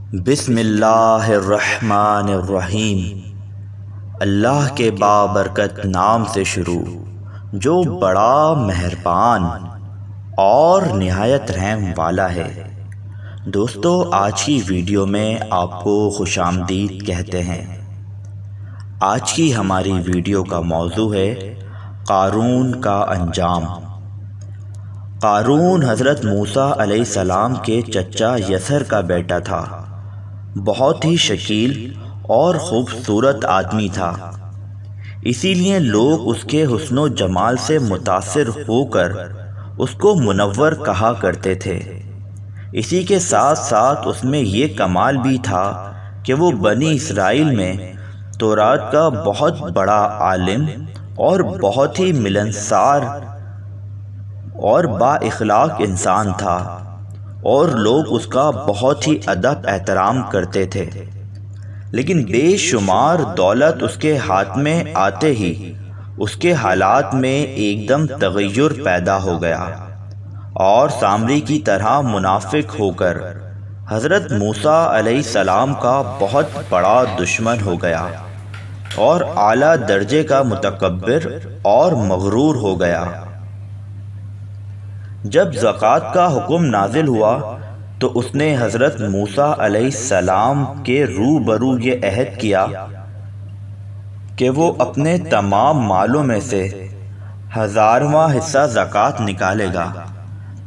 بسم اللہ الرحمن الرحیم۔ اللہ کے بابرکت نام سے شروع جو بڑا مہربان اور نہایت رحم والا ہے۔ دوستو، آج کی ویڈیو میں آپ کو خوش آمدید کہتے ہیں۔ آج کی ہماری ویڈیو کا موضوع ہے قارون کا انجام۔ قارون حضرت موسیٰ علیہ السلام کے چچا یسر کا بیٹا تھا۔ بہت ہی شکیل اور خوبصورت آدمی تھا، اسی لیے لوگ اس کے حسن و جمال سے متاثر ہو کر اس کو منور کہا کرتے تھے۔ اسی کے ساتھ ساتھ اس میں یہ کمال بھی تھا کہ وہ بنی اسرائیل میں تورات کا بہت بڑا عالم اور بہت ہی ملنسار اور با اخلاق انسان تھا، اور لوگ اس کا بہت ہی ادب احترام کرتے تھے۔ لیکن بے شمار دولت اس کے ہاتھ میں آتے ہی اس کے حالات میں ایک دم تغیر پیدا ہو گیا، اور سامری کی طرح منافق ہو کر حضرت موسیٰ علیہ السلام کا بہت بڑا دشمن ہو گیا، اور اعلیٰ درجے کا متکبر اور مغرور ہو گیا۔ جب زکوٰۃ کا حکم نازل ہوا تو اس نے حضرت موسیٰ علیہ السلام کے روبرو یہ عہد کیا کہ وہ اپنے تمام مالوں میں سے 1000واں حصہ زکوٰۃ نکالے گا،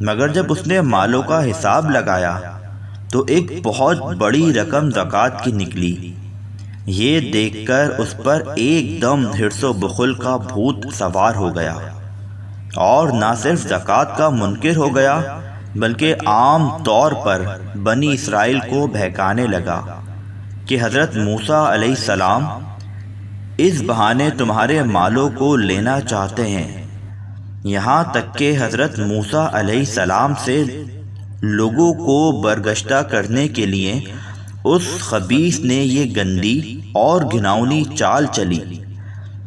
مگر جب اس نے مالوں کا حساب لگایا تو ایک بہت بڑی رقم زکوٰۃ کی نکلی۔ یہ دیکھ کر اس پر ایک دم حرص و بخل کا بھوت سوار ہو گیا، اور نہ صرف زکوٰۃ کا منکر ہو گیا بلکہ عام طور پر بنی اسرائیل کو بہکانے لگا کہ حضرت موسیٰ علیہ السلام اس بہانے تمہارے مالوں کو لینا چاہتے ہیں۔ یہاں تک کہ حضرت موسیٰ علیہ السلام سے لوگوں کو برگشتہ کرنے کے لیے اس خبیث نے یہ گندی اور گھناؤنی چال چلی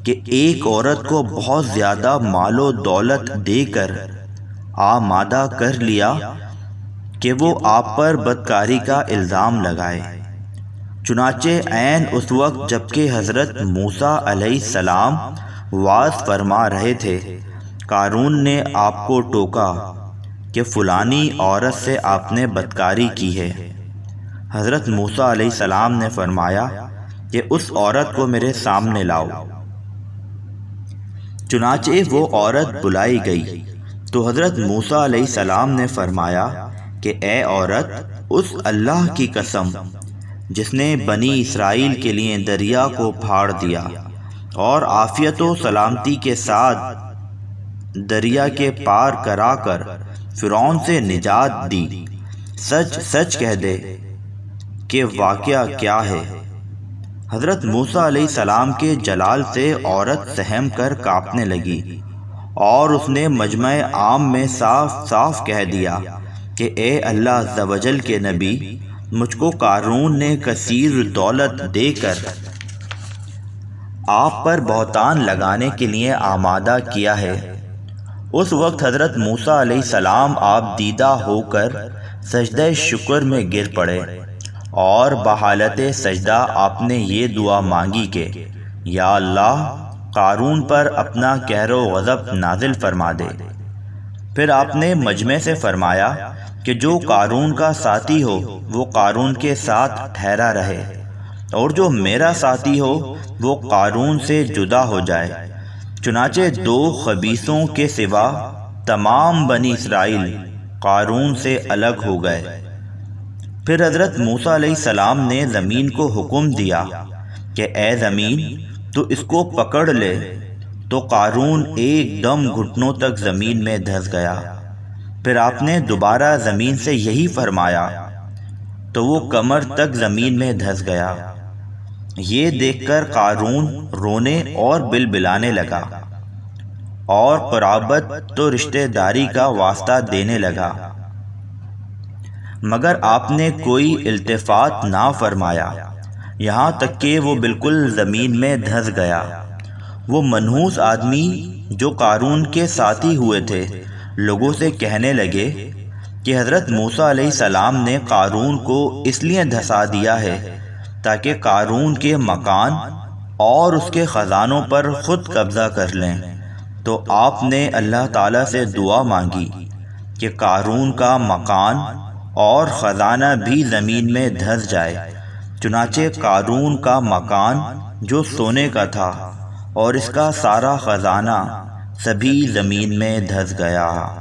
کہ ایک عورت کو بہت زیادہ مال و دولت دے کر آمادہ کر لیا کہ وہ آپ پر بدکاری کا الزام لگائے۔ چنانچہ عین اس وقت جبکہ حضرت موسیٰ علیہ السلام وعظ فرما رہے تھے، قارون نے آپ کو ٹوکا کہ فلانی عورت سے آپ نے بدکاری کی ہے۔ حضرت موسیٰ علیہ السلام نے فرمایا کہ اس عورت کو میرے سامنے لاؤ۔ چنانچہ وہ عورت بلائی گئی تو حضرت موسیٰ علیہ السلام نے فرمایا کہ اے عورت، اس اللہ کی قسم جس نے بنی اسرائیل کے لیے دریا کو پھاڑ دیا اور عافیت و سلامتی کے ساتھ دریا کے پار کرا کر فرعون سے نجات دی، سچ سچ کہہ دے کہ واقعہ کیا ہے۔ حضرت موسیٰ علیہ السلام کے جلال سے عورت سہم کر کانپنے لگی، اور اس نے مجمع عام میں صاف صاف کہہ دیا کہ اے اللہ عز و جل کے نبی، مجھ کو قارون نے کثیر دولت دے کر آپ پر بہتان لگانے کے لیے آمادہ کیا ہے۔ اس وقت حضرت موسیٰ علیہ السلام آپ دیدہ ہو کر سجدہ شکر میں گر پڑے، اور بحالت سجدہ آپ نے یہ دعا مانگی کہ یا اللہ، قارون پر اپنا قہر و غضب نازل فرما دے۔ پھر آپ نے مجمع سے فرمایا کہ جو قارون کا ساتھی ہو وہ قارون کے ساتھ ٹھہرا رہے، اور جو میرا ساتھی ہو وہ قارون سے جدا ہو جائے۔ چنانچہ 2 خبیثوں کے سوا تمام بنی اسرائیل قارون سے الگ ہو گئے۔ پھر حضرت موسیٰ علیہ السلام نے زمین کو حکم دیا کہ اے زمین، تو اس کو پکڑ لے، تو قارون ایک دم گھٹنوں تک زمین میں دھس گیا۔ پھر آپ نے دوبارہ زمین سے یہی فرمایا تو وہ کمر تک زمین میں دھس گیا۔ یہ دیکھ کر قارون رونے اور بلبلانے لگا، اور قرابت تو رشتہ داری کا واسطہ دینے لگا، مگر آپ نے کوئی التفات نہ فرمایا، یہاں تک کہ وہ بالکل زمین میں دھس گیا۔ وہ منحوس آدمی جو قارون کے ساتھی ہوئے تھے لوگوں سے کہنے لگے کہ حضرت موسیٰ علیہ السلام نے قارون کو اس لیے دھسا دیا ہے تاکہ قارون کے مکان اور اس کے خزانوں پر خود قبضہ کر لیں۔ تو آپ نے اللہ تعالیٰ سے دعا مانگی کہ قارون کا مکان اور خزانہ بھی زمین میں دھس جائے۔ چنانچہ قارون کا مکان جو سونے کا تھا اور اس کا سارا خزانہ سبھی زمین میں دھس گیا۔